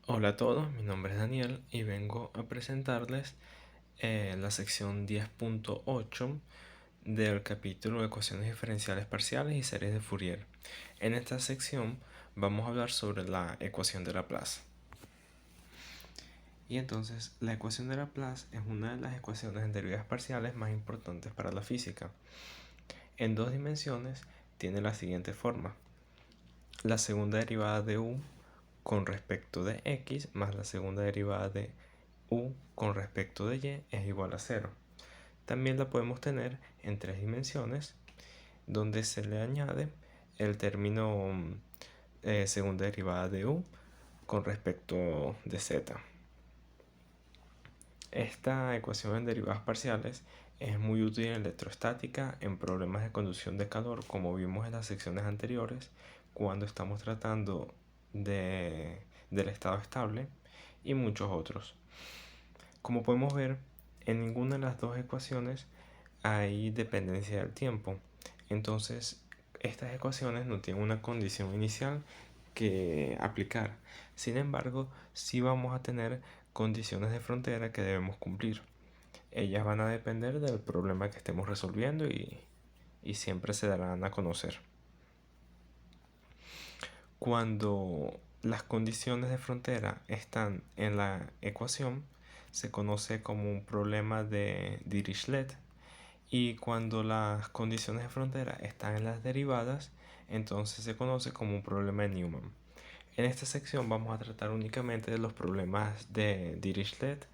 Hola a todos, mi nombre es Daniel y vengo a presentarles la sección 10.8 del capítulo de ecuaciones diferenciales parciales y series de Fourier. En esta sección vamos a hablar sobre la ecuación de Laplace. Y entonces, la ecuación de Laplace es una de las ecuaciones en derivadas parciales más importantes para la física. En dos dimensiones tiene la siguiente forma: la segunda derivada de u con respecto de x más la segunda derivada de u con respecto de y es igual a 0. También la podemos tener en tres dimensiones, donde se le añade el término segunda derivada de u con respecto de z. Esta ecuación en derivadas parciales es muy útil en electrostática, en problemas de conducción de calor, como vimos en las secciones anteriores, cuando estamos tratando del estado estable, y muchos otros. Como podemos ver, en ninguna de las dos ecuaciones hay dependencia del tiempo. Entonces, estas ecuaciones no tienen una condición inicial que aplicar. Sin embargo, sí vamos a tener condiciones de frontera que debemos cumplir. Ellas van a depender del problema que estemos resolviendo y siempre se darán a conocer. Cuando las condiciones de frontera están en la ecuación, se conoce como un problema de Dirichlet, y cuando las condiciones de frontera están en las derivadas, entonces se conoce como un problema de Newman. En esta sección vamos a tratar únicamente de los problemas de Dirichlet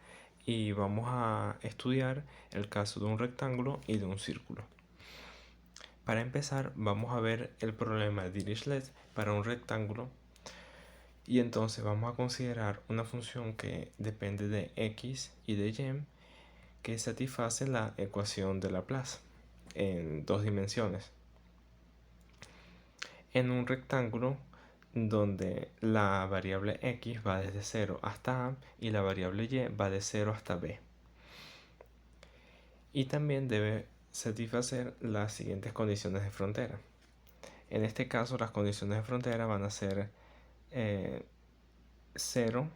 y vamos a estudiar el caso de un rectángulo y de un círculo. Para empezar, vamos a ver el problema de Dirichlet para un rectángulo, y entonces vamos a considerar una función que depende de x y de y, que satisface la ecuación de Laplace en dos dimensiones. En un rectángulo donde la variable x va desde 0 hasta a y la variable y va de 0 hasta b. Y también debe satisfacer las siguientes condiciones de frontera. En este caso, las condiciones de frontera van a ser 0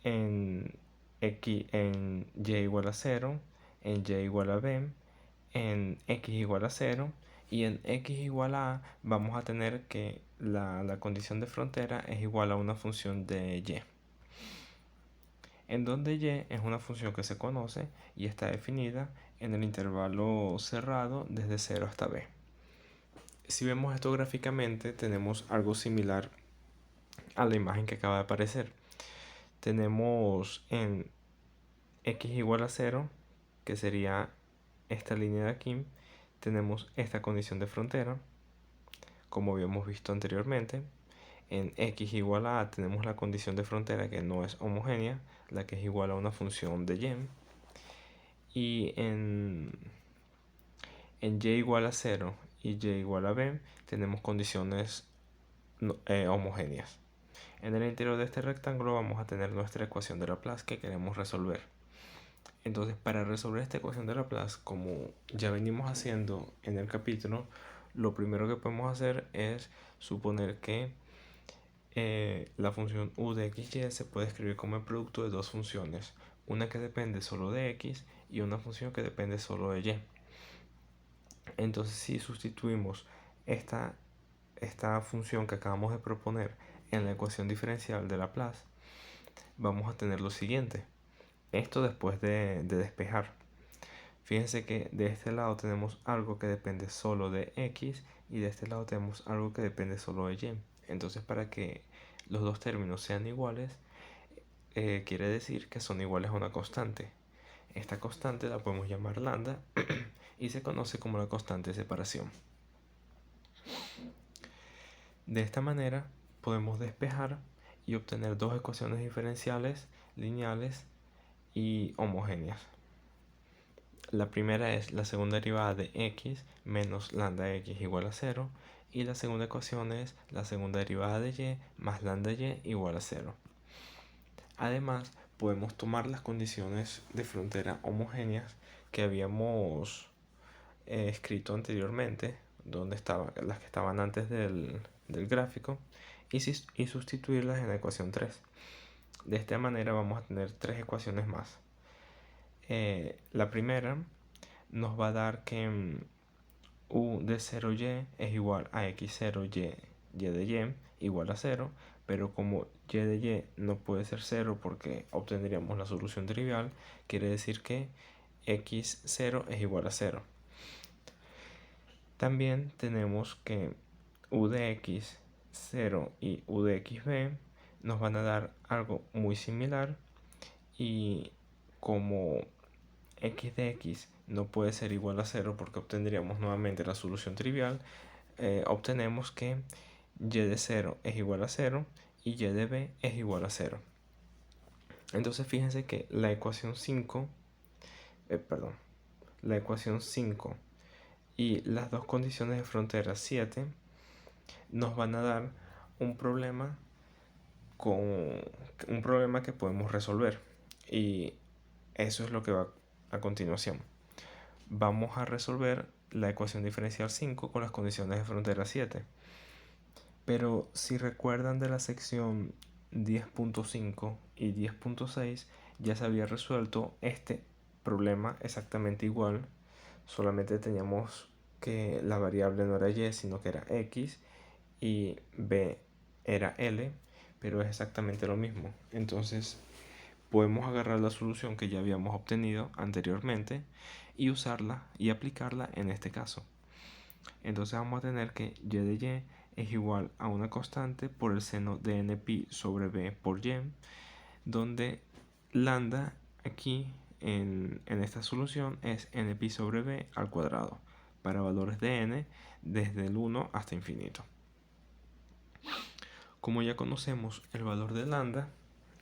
en y igual a 0, en y igual a b, en x igual a 0, y en x igual a a vamos a tener que la condición de frontera es igual a una función de y, en donde y es una función que se conoce y está definida en el intervalo cerrado desde 0 hasta b. Si vemos esto gráficamente, tenemos algo similar a la imagen que acaba de aparecer. Tenemos en x igual a 0, que sería esta línea de aquí, tenemos esta condición de frontera, como habíamos visto anteriormente. En x igual a a tenemos la condición de frontera que no es homogénea, la que es igual a una función de y. Y en y igual a 0 y y igual a b tenemos condiciones homogéneas. En el interior de este rectángulo vamos a tener nuestra ecuación de Laplace que queremos resolver. Entonces, para resolver esta ecuación de Laplace, como ya venimos haciendo en el capítulo, lo primero que podemos hacer es suponer que la función u de xy se puede escribir como el producto de dos funciones, una que depende solo de x y una función que depende solo de y. Entonces, si sustituimos esta función que acabamos de proponer en la ecuación diferencial de Laplace, vamos a tener lo siguiente. Esto después de despejar. Fíjense que de este lado tenemos algo que depende solo de x y de este lado tenemos algo que depende solo de y. Entonces, para que los dos términos sean iguales, quiere decir que son iguales a una constante. Esta constante la podemos llamar lambda y se conoce como la constante de separación. De esta manera podemos despejar y obtener dos ecuaciones diferenciales lineales y homogéneas. La primera es la segunda derivada de x menos lambda x igual a 0, y la segunda ecuación es la segunda derivada de y más lambda y igual a 0. Además, podemos tomar las condiciones de frontera homogéneas que habíamos escrito anteriormente, donde estaban las que estaban antes del gráfico, y sustituirlas en la ecuación 3. De esta manera vamos a tener tres ecuaciones más. La primera nos va a dar que u de 0y es igual a x0y de y igual a 0, pero como y de y no puede ser 0 porque obtendríamos la solución trivial, quiere decir que x0 es igual a 0. También tenemos que u de x 0 y u de xb nos van a dar algo muy similar, y como x de x no puede ser igual a 0 porque obtendríamos nuevamente la solución trivial, obtenemos que y de 0 es igual a 0 y y de b es igual a 0. Entonces fíjense que la ecuación 5 y las dos condiciones de frontera 7 nos van a dar un problema que podemos resolver, y eso es lo que va a continuación. Vamos a resolver la ecuación diferencial 5 con las condiciones de frontera 7. Pero si recuerdan de la sección 10.5 y 10.6, ya se había resuelto este problema exactamente igual, solamente teníamos que la variable no era y, sino que era x, y b era l, pero es exactamente lo mismo. Entonces podemos agarrar la solución que ya habíamos obtenido anteriormente y usarla y aplicarla en este caso. Entonces vamos a tener que y de y es igual a una constante por el seno de npi sobre b por y, donde lambda aquí en esta solución es npi sobre b al cuadrado para valores de n desde el 1 hasta infinito. Como ya conocemos el valor de lambda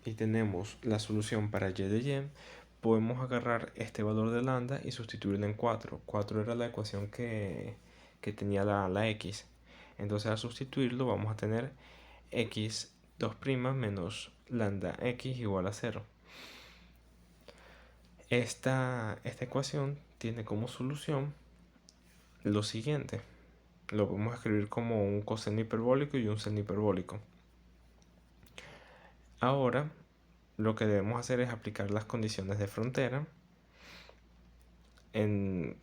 y tenemos la solución para y de y, podemos agarrar este valor de lambda y sustituirlo en 4. 4 era la ecuación que tenía la x. Entonces al sustituirlo vamos a tener x2' menos lambda x igual a 0. Esta ecuación tiene como solución lo siguiente. Lo podemos escribir como un coseno hiperbólico y un seno hiperbólico. Ahora lo que debemos hacer es aplicar las condiciones de frontera. En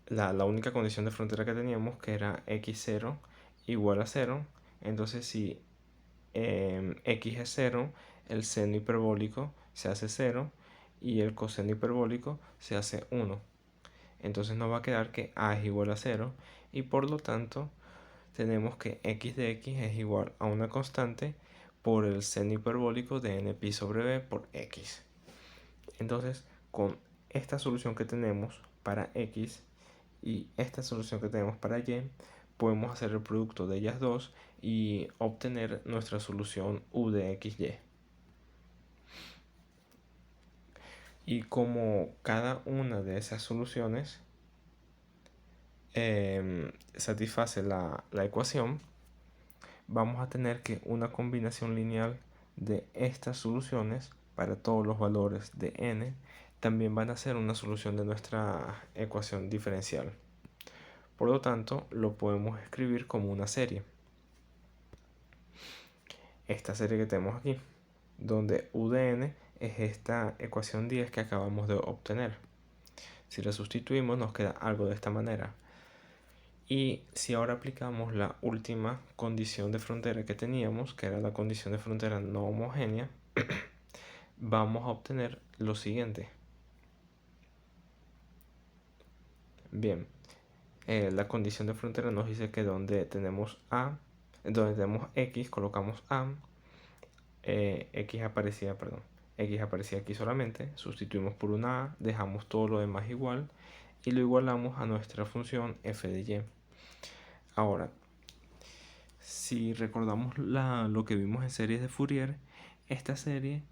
la única condición de frontera que teníamos, que era x0 igual a 0, entonces si x es 0, el seno hiperbólico se hace 0 y el coseno hiperbólico se hace 1. Entonces nos va a quedar que a es igual a 0, y por lo tanto tenemos que x de x es igual a una constante por el seno hiperbólico de npi sobre b por x. Entonces, con esta solución que tenemos para x y esta solución que tenemos para y, podemos hacer el producto de ellas dos y obtener nuestra solución u de xy. Y como cada una de esas soluciones satisface la ecuación, vamos a tener que una combinación lineal de estas soluciones para todos los valores de n también van a ser una solución de nuestra ecuación diferencial. Por lo tanto, lo podemos escribir como una serie. Esta serie que tenemos aquí, donde u de n es esta ecuación 10 que acabamos de obtener. Si la sustituimos nos queda algo de esta manera. Y si ahora aplicamos la última condición de frontera que teníamos, que era la condición de frontera no homogénea, vamos a obtener lo siguiente. Bien, la condición de frontera nos dice que donde tenemos x, colocamos a, x aparecía aquí solamente, sustituimos por una a, dejamos todo lo demás igual y lo igualamos a nuestra función f de y. Ahora, si recordamos lo que vimos en series de Fourier, esta serie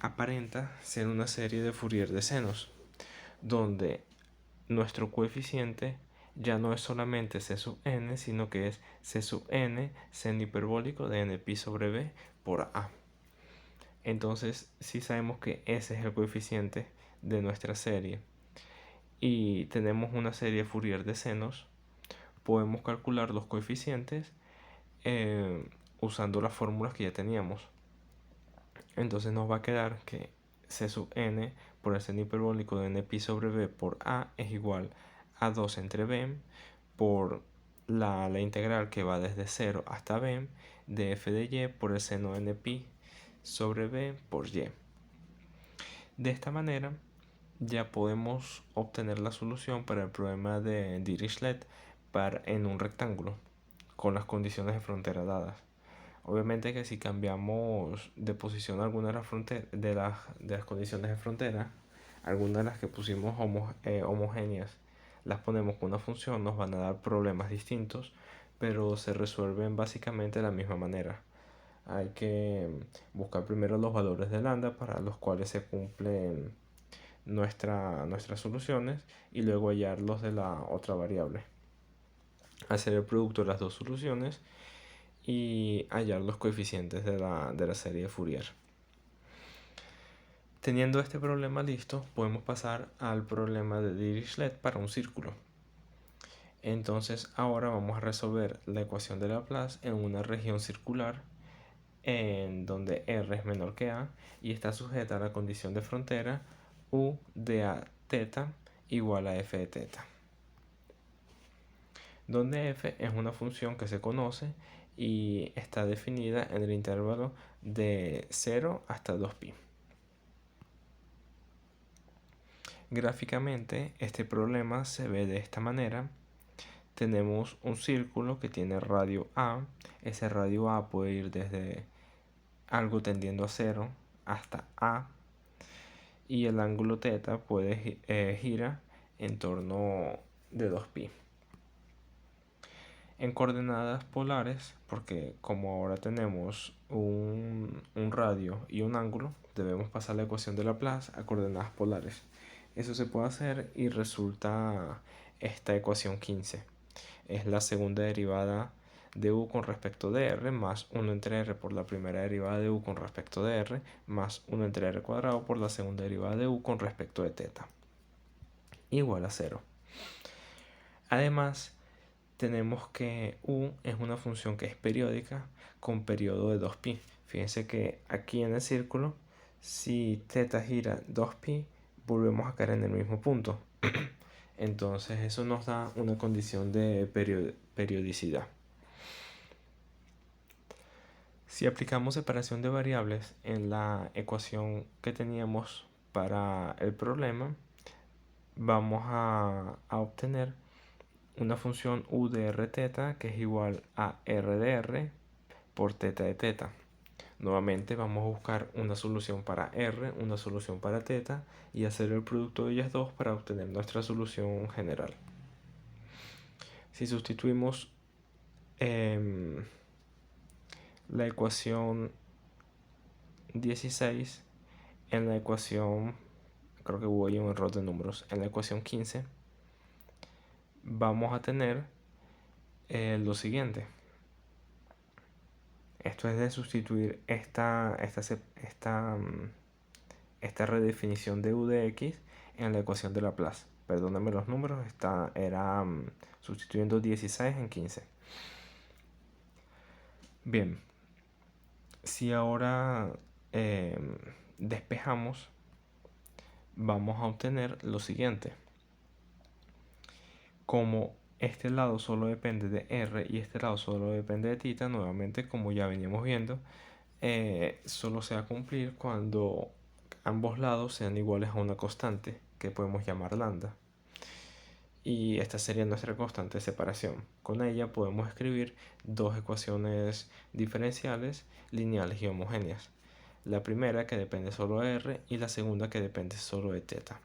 aparenta ser una serie de Fourier de senos, donde nuestro coeficiente ya no es solamente c sub n, sino que es c sub n seno hiperbólico de npi sobre b por a. Entonces, si sabemos que ese es el coeficiente de nuestra serie y tenemos una serie Fourier de senos, podemos calcular los coeficientes usando las fórmulas que ya teníamos. Entonces nos va a quedar que c sub n por el seno hiperbólico de npi sobre b por a es igual a 2 entre b por la integral que va desde 0 hasta b de f de y por el seno npi sobre b por y. De esta manera ya podemos obtener la solución para el problema de Dirichlet en un rectángulo con las condiciones de frontera dadas. Obviamente que si cambiamos de posición alguna de las condiciones de frontera, algunas de las que pusimos homogéneas, las ponemos con una función, nos van a dar problemas distintos, pero se resuelven básicamente de la misma manera. Hay que buscar primero los valores de lambda para los cuales se cumplen nuestras soluciones y luego hallar los de la otra variable. Hacer el producto de las dos soluciones y hallar los coeficientes de la serie de Fourier. Teniendo este problema listo, podemos pasar al problema de Dirichlet para un círculo. Entonces ahora vamos a resolver la ecuación de Laplace en una región circular en donde R es menor que A y está sujeta a la condición de frontera U de A teta igual a f de teta, donde f es una función que se conoce y está definida en el intervalo de 0 hasta 2pi. Gráficamente este problema se ve de esta manera. Tenemos un círculo que tiene radio A. Ese radio A puede ir desde algo tendiendo a 0 hasta A. Y el ángulo teta puede gira en torno de 2pi. En coordenadas polares, porque como ahora tenemos un radio y un ángulo, debemos pasar la ecuación de Laplace a coordenadas polares. Eso se puede hacer y resulta esta ecuación 15. Es la segunda derivada de u con respecto de r más 1 entre r por la primera derivada de u con respecto de r más 1 entre r cuadrado por la segunda derivada de u con respecto de teta igual a 0. Además, tenemos que u es una función que es periódica con periodo de 2pi. Fíjense que aquí en el círculo, si teta gira 2pi, volvemos a caer en el mismo punto. Entonces eso nos da una condición de periodicidad. Si aplicamos separación de variables en la ecuación que teníamos para el problema, vamos a obtener una función u de r teta que es igual a r de r por teta de teta. Nuevamente vamos a buscar una solución para r, una solución para teta y hacer el producto de ellas dos para obtener nuestra solución general. Si sustituimos la ecuación 16 en la ecuación, creo que hubo ahí un error de números, en la ecuación 15, vamos a tener lo siguiente. Esto es de sustituir esta redefinición de u de x en la ecuación de Laplace. Perdónenme los números, era sustituyendo 16 en 15. Bien, si ahora despejamos, vamos a obtener lo siguiente. Como este lado solo depende de r y este lado solo depende de tita, nuevamente como ya veníamos viendo, solo se va a cumplir cuando ambos lados sean iguales a una constante que podemos llamar lambda. Y esta sería nuestra constante de separación. Con ella podemos escribir dos ecuaciones diferenciales, lineales y homogéneas. La primera que depende solo de r y la segunda que depende solo de teta.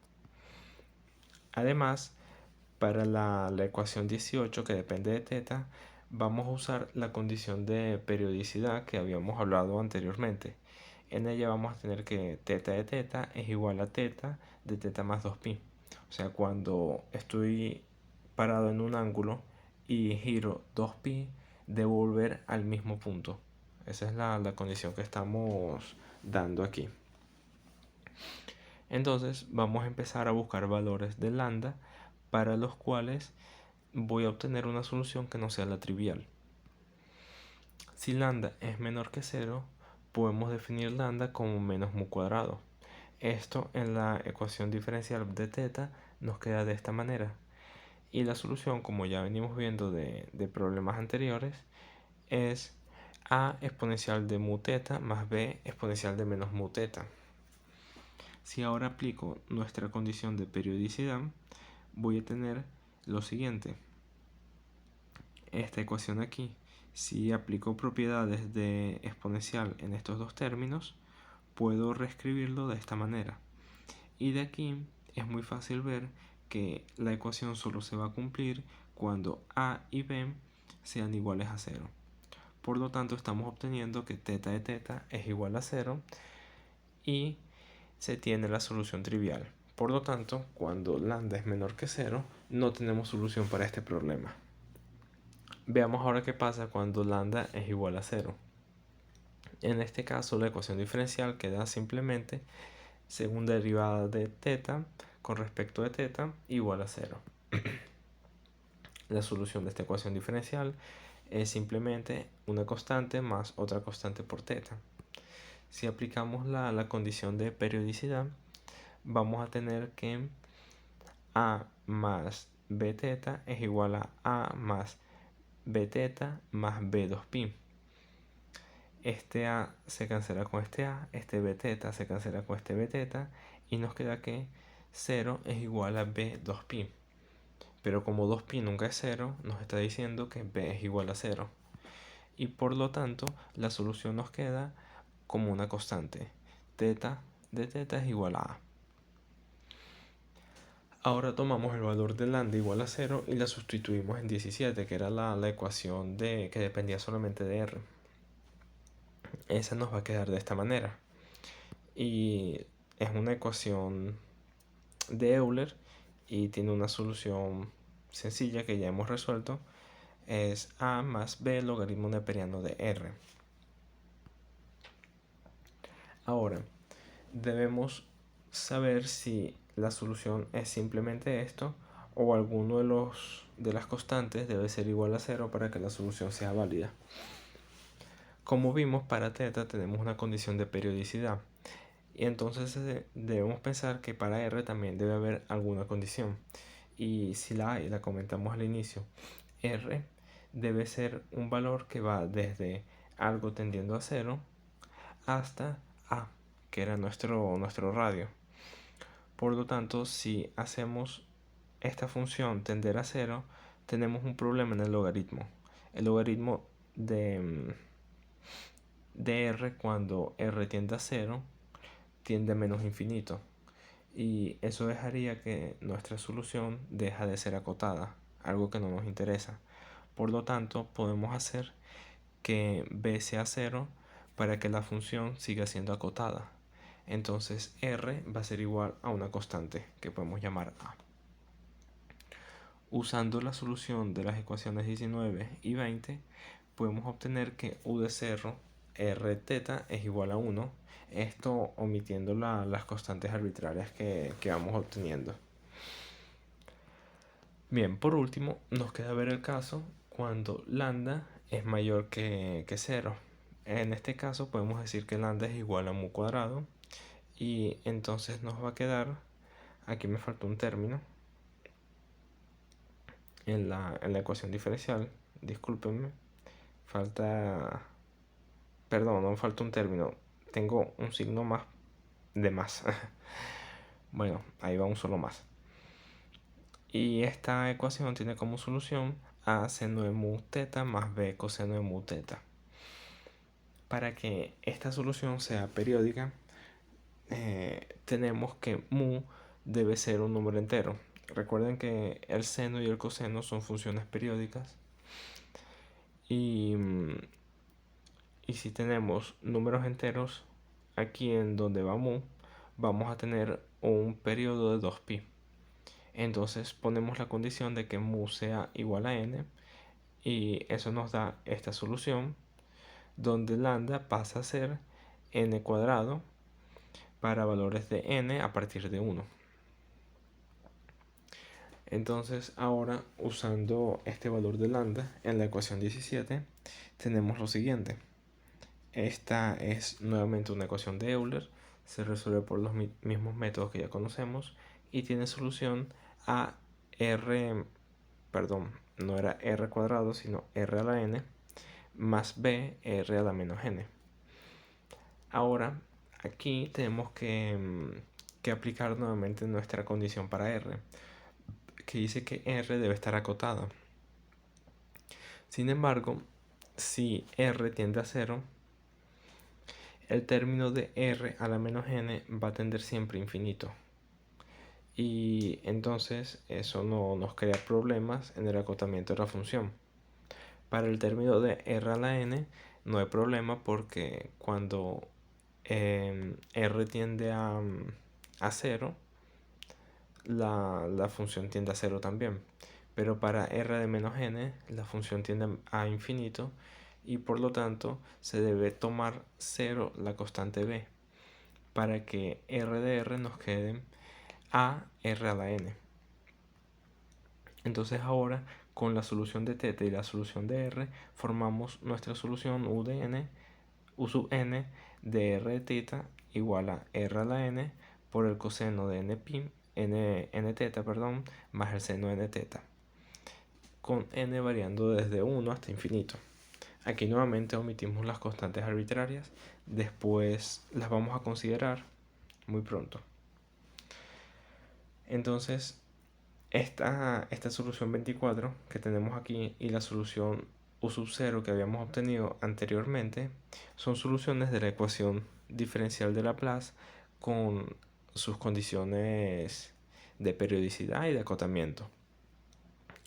Además, para la ecuación 18 que depende de teta, vamos a usar la condición de periodicidad que habíamos hablado anteriormente. En ella vamos a tener que teta de teta es igual a teta de teta más 2pi. O sea, cuando estoy parado en un ángulo y giro 2pi, debo volver al mismo punto. Esa es la condición que estamos dando aquí. Entonces vamos a empezar a buscar valores de lambda para los cuales voy a obtener una solución que no sea la trivial. Si lambda es menor que 0, podemos definir lambda como menos mu cuadrado. Esto en la ecuación diferencial de teta nos queda de esta manera. Y la solución, como ya venimos viendo de problemas anteriores, es a exponencial de mu teta más b exponencial de menos mu teta. Si ahora aplico nuestra condición de periodicidad, voy a tener lo siguiente. Esta ecuación aquí, si aplico propiedades de exponencial en estos dos términos, puedo reescribirlo de esta manera. Y de aquí es muy fácil ver que la ecuación solo se va a cumplir cuando a y b sean iguales a 0. Por lo tanto, estamos obteniendo que teta de teta es igual a 0 y se tiene la solución trivial. Por lo tanto, cuando lambda es menor que 0, no tenemos solución para este problema. Veamos ahora qué pasa cuando lambda es igual a 0. En este caso, la ecuación diferencial queda simplemente segunda derivada de teta con respecto de teta igual a 0. La solución de esta ecuación diferencial es simplemente una constante más otra constante por teta. Si aplicamos la condición de periodicidad, vamos a tener que a más b teta es igual a más b teta más b 2pi. Este a se cancela con este a, este b teta se cancela con este b teta y nos queda que 0 es igual a b 2pi. Pero como 2pi nunca es 0, nos está diciendo que b es igual a 0. Y por lo tanto, la solución nos queda como una constante. Teta de teta es igual a a. Ahora tomamos el valor de lambda igual a 0 y la sustituimos en 17, que era la ecuación que dependía solamente de r. Esa nos va a quedar de esta manera. Y es una ecuación de Euler y tiene una solución sencilla que ya hemos resuelto. Es a más b logaritmo neperiano de r. Ahora, debemos saber si la solución es simplemente esto o alguno de las constantes debe ser igual a 0 para que la solución sea válida. Como vimos, para teta tenemos una condición de periodicidad y entonces debemos pensar que para r también debe haber alguna condición, y si la hay, la comentamos al inicio. R debe ser un valor que va desde algo tendiendo a 0 hasta a, que era nuestro radio. Por lo tanto, si hacemos esta función tender a 0, tenemos un problema en el logaritmo. El logaritmo de r cuando r tiende a 0 tiende a menos infinito. Y eso dejaría que nuestra solución deja de ser acotada, algo que no nos interesa. Por lo tanto, podemos hacer que b sea 0 para que la función siga siendo acotada. Entonces r va a ser igual a una constante que podemos llamar a. Usando la solución de las ecuaciones 19 y 20, podemos obtener que u de 0 r teta es igual a 1, esto omitiendo las constantes arbitrarias que vamos obteniendo. Bien, por último, nos queda ver el caso cuando lambda es mayor que 0. En este caso podemos decir que lambda es igual a mu cuadrado y entonces nos va a quedar, aquí me falta un término en la ecuación diferencial, discúlpenme, no falta un término, tengo un signo más de más. Bueno, ahí va un solo más. Y esta ecuación tiene como solución a seno de mu teta más b coseno de mu teta. Para que esta solución sea periódica, tenemos que mu debe ser un número entero. Recuerden que el seno y el coseno son funciones periódicas. Y si tenemos números enteros, aquí en donde va mu, vamos a tener un periodo de 2pi. Entonces ponemos la condición de que mu sea igual a n y eso nos da esta solución donde lambda pasa a ser n cuadrado para valores de n a partir de 1. Entonces ahora, usando este valor de lambda en la ecuación 17, tenemos lo siguiente. Esta es nuevamente una ecuación de Euler, se resuelve por los mismos métodos que ya conocemos y tiene solución a r, perdón, no era r cuadrado, sino r a la n más b r a la menos n. Ahora, aquí tenemos que aplicar nuevamente nuestra condición para r, que dice que r debe estar acotada. Sin embargo, si r tiende a 0, el término de r a la menos n va a tender siempre a infinito. Y entonces eso no nos crea problemas en el acotamiento de la función. Para el término de r a la n no hay problema porque cuando r tiende a 0, la función tiende a 0 también. Pero para r de menos n la función tiende a infinito y por lo tanto se debe tomar 0 la constante b para que r de r nos quede a r a la n. Entonces ahora con la solución de θ y la solución de r formamos nuestra solución u sub n de r de θ igual a r a la n por el coseno de nθ, perdón, más el seno de nθ, con n variando desde 1 hasta infinito. Aquí nuevamente omitimos las constantes arbitrarias, después las vamos a considerar muy pronto. Entonces, esta solución 24 que tenemos aquí y la solución u sub 0 que habíamos obtenido anteriormente son soluciones de la ecuación diferencial de Laplace con sus condiciones de periodicidad y de acotamiento.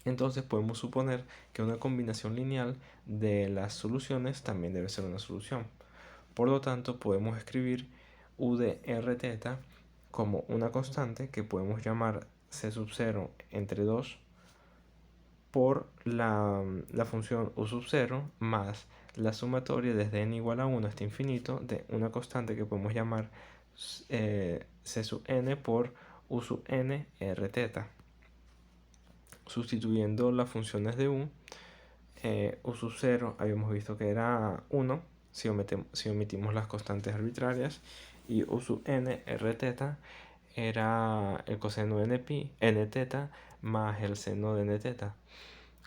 Entonces podemos suponer que una combinación lineal de las soluciones también debe ser una solución. Por lo tanto, podemos escribir u de rθ como una constante que podemos llamar c sub 0 entre 2 por la función u sub 0 más la sumatoria desde n igual a 1 hasta infinito de una constante que podemos llamar c sub n por u sub n rθ. Sustituyendo las funciones de u sub 0 habíamos visto que era 1 si omitimos las constantes arbitrarias, y u sub n rθ era el coseno de nθ más el seno de nθ.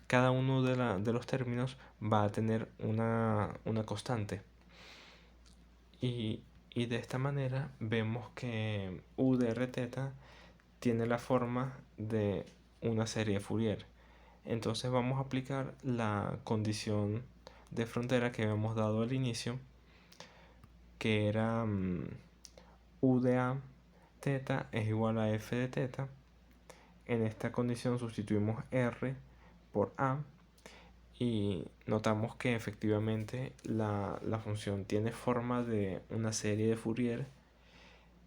Cada uno de los términos va a tener una constante. Y de esta manera vemos que u de rθ tiene la forma de una serie de Fourier. Entonces vamos a aplicar la condición de frontera que habíamos dado al inicio, que era u de a θ es igual a f de θ. En esta condición sustituimos r por a y notamos que efectivamente la función tiene forma de una serie de Fourier,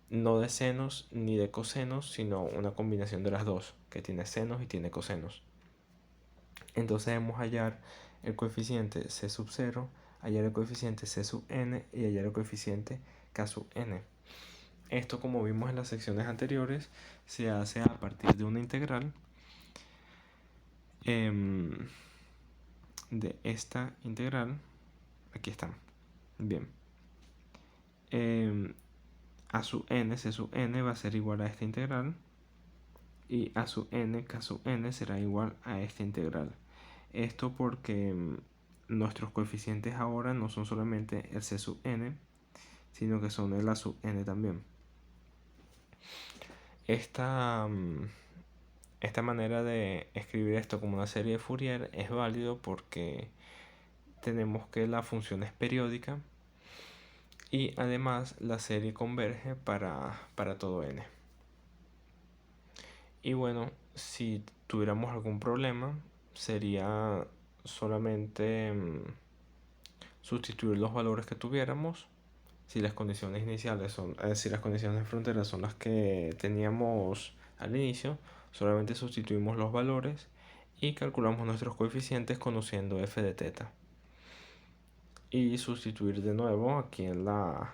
no de senos ni de cosenos, sino una combinación de las dos, que tiene senos y tiene cosenos. Entonces debemos hallar el coeficiente c sub 0, hallar el coeficiente c sub n y hallar el coeficiente k sub n. Esto, como vimos en las secciones anteriores, se hace a partir de una integral de esta integral. Aquí está. Bien. A sub n, c sub n va a ser igual a esta integral y a sub n, k sub n será igual a esta integral. Esto porque nuestros coeficientes ahora no son solamente el c sub n, sino que son el a sub n también. Esta manera de escribir esto como una serie de Fourier es válido porque tenemos que la función es periódica y además la serie converge para todo n. Y bueno, si tuviéramos algún problema, sería solamente sustituir los valores que tuviéramos. Si las condiciones iniciales son, si las condiciones de frontera son las que teníamos al inicio, solamente sustituimos los valores y calculamos nuestros coeficientes conociendo f de θ. Y sustituir de nuevo aquí en la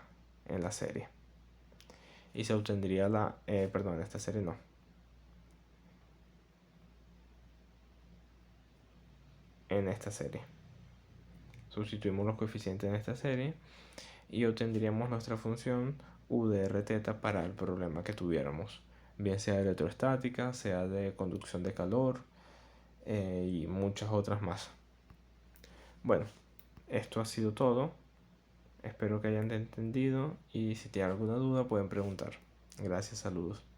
serie. Y se obtendría perdón, en esta serie no. En esta serie. Sustituimos los coeficientes en esta serie y obtendríamos nuestra función u de r teta para el problema que tuviéramos, bien sea de electrostática, sea de conducción de calor y muchas otras más. Bueno, esto ha sido todo. Espero que hayan entendido y si tienen alguna duda pueden preguntar. Gracias, saludos.